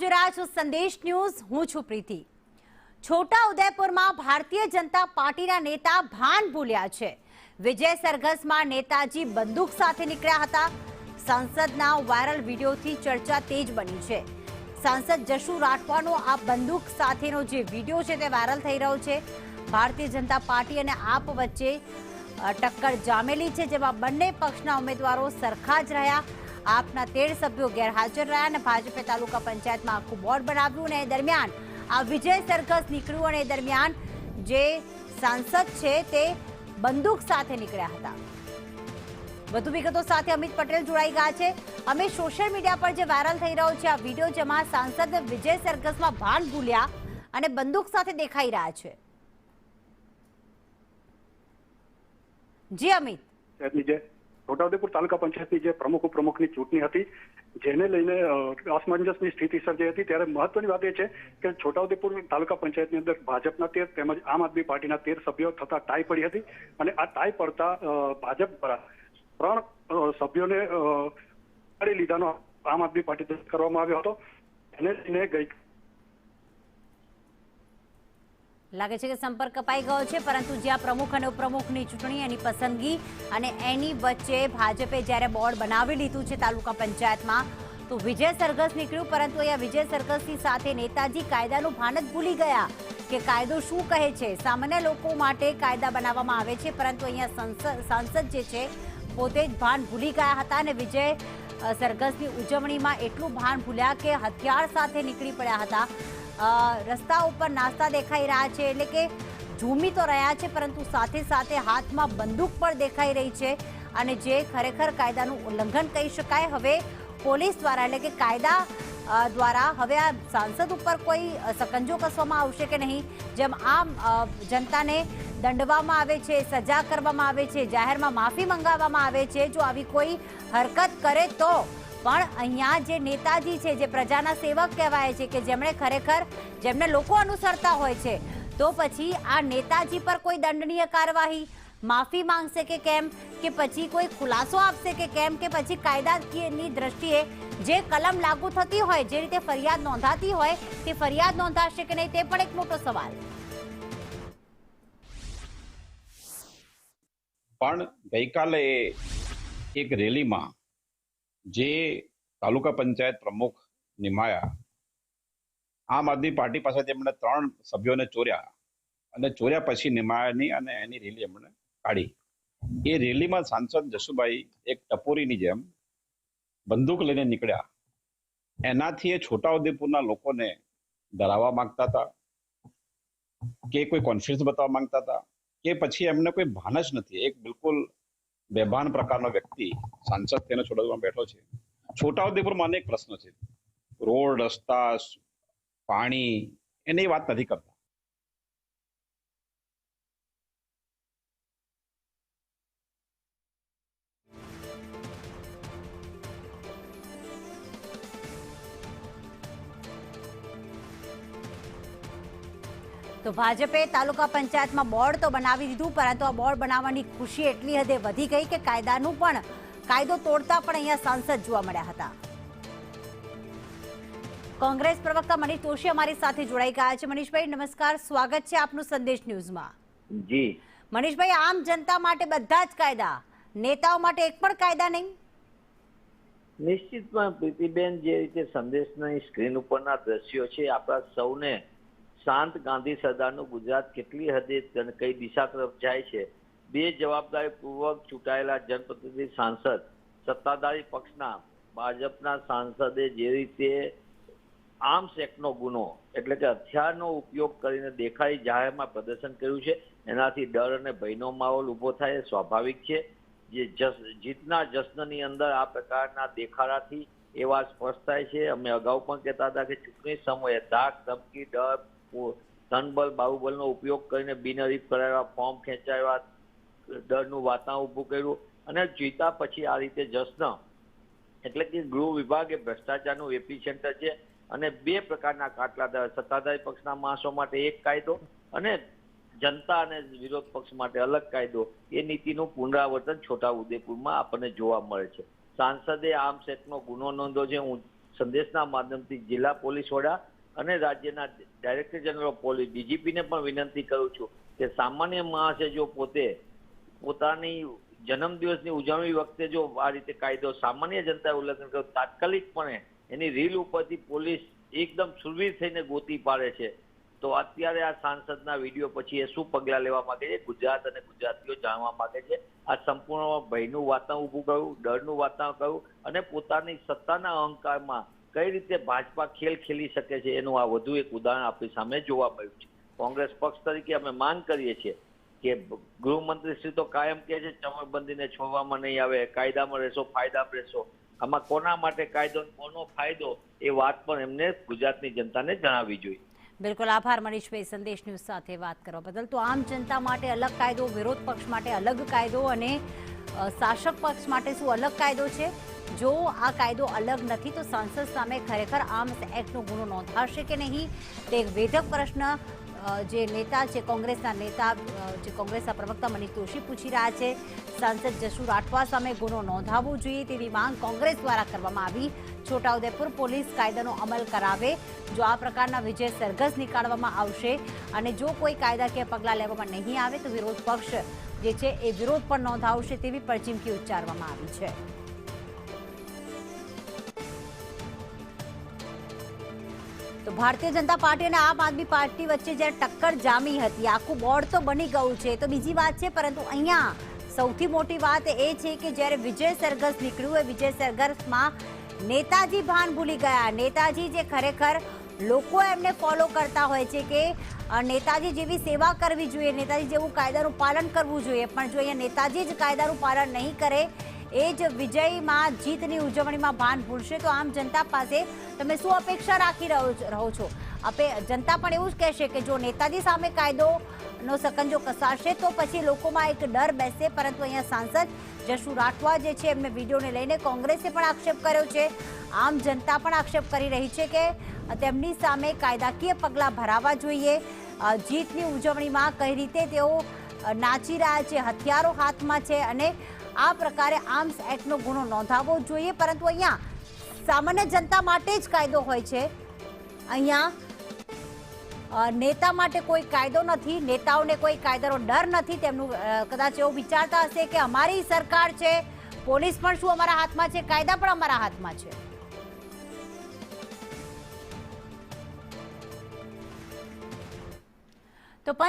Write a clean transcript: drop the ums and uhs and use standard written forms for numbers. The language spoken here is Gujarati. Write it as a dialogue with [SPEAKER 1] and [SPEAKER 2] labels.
[SPEAKER 1] જોઈ રહ્યા છો સંદેશ ન્યૂઝ। હું છું પ્રીતિ। છોટા ઉદેપુરમાં ભારતીય જનતા પાર્ટીના નેતા ભાન ભૂલ્યા છે। વિજય સરઘસમાં નેતાજી બંદૂક સાથે નીકળ્યા હતા। સાંસદના વાયરલ વિડીયોથી ચર્ચા તેજ બની છે। સાંસદ જશુ રાઠવાનો આ બંદૂક સાથેનો જે વિડીયો છે તે વાયરલ થઈ રહ્યો છે। ભારતીય જનતા પાર્ટી અને આપ વચ્ચે ટક્કર જામેલી છે, જેમાં બંને પક્ષના ઉમેદવારો સરખા જ રહ્યા। આપના 13 સભ્યો ગેરહાજર રહ્યા અને ભાજપે તાલુકા પંચાયતમાં આખું બોર્ડ બનાવ્યું અને એ દરમિયાન આ વિજય સરઘસ નીકળ્યું અને એ દરમિયાન જે સાંસદ છે તે બંદૂક સાથે નીકળ્યા હતા। વધુ વિગતો સાથે અમિત પટેલ જોડાઈ ગયા છે। અમે સોશિયલ મીડિયા પર જે વાયરલ થઈ રહ્યો છે આ વિડીયો, જેમાં સાંસદ વિજય સરઘસમાં ભાન ભૂલ્યા અને બંદૂક સાથે દેખાઈ રહ્યા છે। જી અમિત।
[SPEAKER 2] છોટાઉદેપુર તાલુકા પંચાયતની જે પ્રમુખ ઉપપ્રમુખની ચૂંટણી હતી, જેને લઈને અસમંજસની સ્થિતિ સર્જાઈ હતી, ત્યારે મહત્વની વાત એ છે કે છોટાઉદેપુર તાલુકા પંચાયતની અંદર ભાજપના 13 તેમજ આમ આદમી પાર્ટીના 13 સભ્યો થતા ટાઈ પડી હતી અને આ ટાઈ પડતા ભાજપ દ્વારા 3 સભ્યોને કાઢી લીધાનો આમ આદમી પાર્ટી દ્વારા કરવામાં આવ્યો હતો। એને લઈને ગઈ
[SPEAKER 1] લાગે છે કે સંપર્ક કપાઈ ગયો છે, પરંતુ જ્યાં પ્રમુખ અને ઉપપ્રમુખની ચૂંટણી, એની પસંદગી અને એની વચ્ચે ભાજપે જ્યારે બોર્ડ બનાવી લીધું છે તાલુકા પંચાયતમાં, તો વિજય સરઘસ નીકળ્યું। પરંતુ અહીંયા વિજય સરઘસની સાથે નેતાજી કાયદાનું ભાન જ ભૂલી ગયા કે કાયદો શું કહે છે। સામાન્ય લોકો માટે કાયદા બનાવવામાં આવે છે, પરંતુ અહીંયા સાંસદ જે છે પોતે જ ભાન ભૂલી ગયા હતા અને વિજય સરઘસની ઉજવણીમાં એટલું ભાન ભૂલ્યા કે હથિયાર સાથે નીકળી પડ્યા હતા। રસ્તા ઉપર નાસ્તા દેખાઈ રહ્યા છે, એટલે કે ઝૂમી તો રહ્યા છે, પરંતુ સાથે સાથે હાથમાં બંદૂક પણ દેખાઈ રહી છે અને જે ખરેખર કાયદાનું ઉલ્લંઘન કહી શકાય। હવે પોલીસ દ્વારા, એટલે કે કાયદા દ્વારા હવે આ સાંસદ ઉપર કોઈ સકંજો કસવામાં આવશે કે નહીં? જેમ આમ જનતાને દંડવામાં આવે છે, સજા કરવામાં આવે છે, જાહેરમાં માફી મંગાવવામાં આવે છે, જો આવી કોઈ હરકત કરે તો પણ અહીંયા જે નેતાજી છે, જે પ્રજાના સેવક કહેવાય છે, કે જેમને લોકો અનુસરતા હોય છે, તો પછી આ નેતાજી પર કોઈ દંડનીય કાર્યવાહી, માફી માંગશે કે કેમ, કે પછી કોઈ ખુલાસો આપશે કે કેમ, કે પછી કાયદાકીયની દ્રષ્ટિએ જે કલમ લાગુ થતી હોય, જે રીતે ફરિયાદ નોંધાતી હોય તે ફરિયાદ નોંધાશે કે નહીં, તે પણ એક મોટો સવાલ।
[SPEAKER 3] પણ ગઈકાલે એક રેલીમાં જે તાલુકા પંચાયત પ્રમુખ નિમાયા, આમ આદમી પાર્ટી પાસેથી એમણે 3 સભ્યોને ચોર્યા અને ચોર્યા પછી નિમાયાની અને એની રેલી એમણે કાઢી। એ રેલીમાં સાંસદ જશુભાઈ એક ટપોરીની જેમ બંદૂક લઈને નીકળ્યા। એનાથી એ છોટાઉદેપુરના લોકોને ડરાવવા માંગતા હતા કે કોઈ કોન્ફિડન્સ બતાવવા માંગતા હતા કે પછી એમને કોઈ ભાન જ નથી। એક બિલકુલ બેભાન પ્રકારનો વ્યક્તિ સાંસદ તેને છોટાઉદેપુરમાં બેઠો છે। છોટાઉદેપુરમાં અનેક પ્રશ્નો છે, રોડ, રસ્તા, પાણી, એની વાત નથી કરતા।
[SPEAKER 1] તો ભાજપે તાલુકા પંચાયતમાં બોર્ડ તો બનાવી દીધું, પરંતુ આ બોર્ડ બનાવવાની ખુશી એટલી હદે વધી ગઈ કે કાયદો તોડતા પણ અહીંયા સાંસદ જોવા મળ્યા હતા। કોંગ્રેસ પ્રવક્તા મનીષ દોશી અમારી સાથે જોડાઈ ગયા છે। મનીષભાઈ નમસ્કાર, સ્વાગત છે આપનું સંદેશ ન્યૂઝમાં।
[SPEAKER 4] જી
[SPEAKER 1] મનીષભાઈ, આમ જનતા માટે બધા જ કાયદા, નેતાઓ માટે એક પણ કાયદા નહીં?
[SPEAKER 4] નિશ્ચિતમાં પ્રીતિબેન, જે રીતે સંદેશની સ્ક્રીન ઉપરના દ્રશ્યો છે, આપણા સૌને શાંત ગાંધી સરદારનું ગુજરાત કેટલી હદે કઈ દિશા તરફ જાય છે, બે જવાબદારીપૂર્વક ચૂંટાયેલા જનપ્રતિનિધિ સાંસદ, સત્તાધારી પક્ષના ભાજપના સાંસદે જે રીતે આર્મ્સ એક્ટનો ગુનો, એટલે કે હથિયારનો ઉપયોગ કરીને દેખાઈ જાહેરમાં પ્રદર્શન કર્યું છે, એનાથી ડર અને ભયનો માહોલ ઉભો થાય એ સ્વાભાવિક છે। જે જીતના જશ્નની અંદર આ પ્રકારના દેખાડાથી એ વાત સ્પષ્ટ થાય છે। અમે અગાઉ પણ કહેતા હતા કે ચૂંટણી સમયે ધાક, ધમકી, ડર, ધનબળ, બાહુબળનો ઉપયોગ કરીને બિનહરીફ કરાવ્યા, ફોર્મ ખેંચાવ્યા, ડરનું વાતાવરણ ઊભું કર્યું અને જીતા પછી આ રીતે જશ્ન, એટલે કે ગૃહ વિભાગ એ ભ્રષ્ટાચારનું એપિસેન્ટર છે અને 2 પ્રકારના કાટલા, સત્તાધારી પક્ષના માણસો માટે એક કાયદો અને જનતા અને વિરોધ પક્ષ માટે અલગ કાયદો, એ નીતિનું પુનરાવર્તન છોટાઉદેપુરમાં આપણને જોવા મળે છે। સાંસદે આર્મ્સ એક્ટનો ગુનો નોંધ્યો છે। હું સંદેશના માધ્યમથી જિલ્લા પોલીસ વડા અને રાજ્યના ડાયરેક્ટર જનરલ ઓફ પોલીસ ડીજીપીને પણ વિનંતી કરું છું કે સામાન્ય માણસે જો પોતાની જન્મદિવસની ઉજવણી વખતે જો આ રીતે કાયદો સામાન્ય જનતાએ ઉલ્લંઘન કર્યું, તાત્કાલિકપણે એની રીલ ઉપરથી પોલીસ એકદમ સુરવીર થઈને ગોતી પાડે છે, તો અત્યારે આ સાંસદના વિડીયો પછી એ શું પગલાં લેવા માંગે છે ગુજરાત અને ગુજરાતીઓ જાણવા માંગે છે. આ સંપૂર્ણ ભયનું વાતાવરણ ઊભું કર્યું, ડરનું વાતાવરણ કર્યું અને પોતાની સત્તાના અહંકારમાં કઈ રીતે ભાજપા ખેલ ખેલી શકે છે એનું આ વધુ એક ઉદાહરણ આપણી સામે જોવા મળ્યું છે. કોંગ્રેસ પક્ષ તરીકે અમે માંગ કરીએ છીએ કે ગૃહમંત્રી શ્રી તો કાયમ કહે છે ચમકબંધીને છોડવામાં નહીં આવે, કાયદામાં રહેશો, ફાયદામાં રહેશો. આમાં કોના માટે કાયદો, કોનો ફાયદો, એ વાત પણ એમને ગુજરાતની જનતાને જણાવવી જોઈએ.
[SPEAKER 1] બિલકુલ, આભાર મનીષભાઈ સંદેશ ન્યૂઝ સાથે વાત કરવા બદલ. તો આમ જનતા માટે અલગ કાયદો, વિરોધ પક્ષ માટે અલગ કાયદો અને શાસક પક્ષ માટે શું અલગ કાયદો છે? જો આ કાયદો અલગ નથી તો સંસદ સામે ખરેખર આર્મ્સ એક્ટનો ગુનો નોંધાશે કે નહીં, તે એક વેધક પ્રશ્ન જે નેતા છે, કોંગ્રેસના નેતા, જે કોંગ્રેસના પ્રવક્તા મનીષ દોશી પૂછી રહ્યા છે. સાંસદ જશુ રાઠવા સામે ગુનો નોંધાવવો જોઈએ તેવી માંગ કોંગ્રેસ દ્વારા કરવામાં આવી. છોટાઉદેપુર પોલીસ કાયદાનો અમલ કરાવે. જો આ પ્રકારના વિજય સરઘસ નીકાળવામાં આવશે અને જો કોઈ કાયદાકીય પગલાં લેવામાં નહીં આવે તો વિરોધ પક્ષ જે છે એ વિરોધ પણ નોંધાવશે તેવી પણ ચીમકી ઉચ્ચારવામાં આવી છે. તો ભારતીય જનતા પાર્ટી અને આમ આદમી પાર્ટી વચ્ચે જ્યારે ટક્કર જામી હતી, આખું બોર્ડ તો બની ગયું છે તો બીજી વાત છે, પરંતુ અહીંયા સૌથી મોટી વાત એ છે કે જ્યારે વિજય સરઘસ નીકળ્યું એ વિજય સરઘસમાં નેતાજી ભાન ભૂલી ગયા. નેતાજી જે ખરેખર લોકો એમને ફોલો કરતા હોય છે કે નેતાજી જેવી સેવા કરવી જોઈએ, નેતાજી જેવું કાયદાનું પાલન કરવું જોઈએ, પણ જો અહીંયા નેતાજી જ કાયદાનું પાલન નહીં કરે, એ જ વિજયમાં, જીતની ઉજવણીમાં ભાન ભૂલશે તો આમ જનતા પાસે તમે શું અપેક્ષા રાખી રહો છો? જનતા પણ એવું જ કહેશે કે જો નેતાજી સામે કાયદોનો સકંજો કસાશે તો પછી લોકોમાં એક ડર બેસશે. પરંતુ અહીંયા સાંસદ જશુ રાઠવા જે છે એમને વિડીયોને લઈને કોંગ્રેસે પણ આક્ષેપ કર્યો છે, આમ જનતા પણ આક્ષેપ કરી રહી છે કે તેમની સામે કાયદાકીય પગલાં ભરાવા જોઈએ. જીતની ઉજવણીમાં કઈ રીતે તેઓ નાચી રહ્યા છે, હથિયારો હાથમાં છે અને આ પ્રકારે આર્મ્સ એક્ટનો ગુનો નોંધાવવો જોઈએ. પરંતુ અહીંયા સામાન્ય જનતા માટે જ કાયદો હોય છે, અહીંયા નેતા માટે કોઈ કાયદો નથી, નેતાઓને કોઈ કાયદાનો ડર નથી. તેમનું કદાચ એવું વિચારતા હશે કે અમારી સરકાર છે, પોલીસ પણ શું અમારા હાથમાં છે, કાયદા પણ અમારા હાથમાં છે.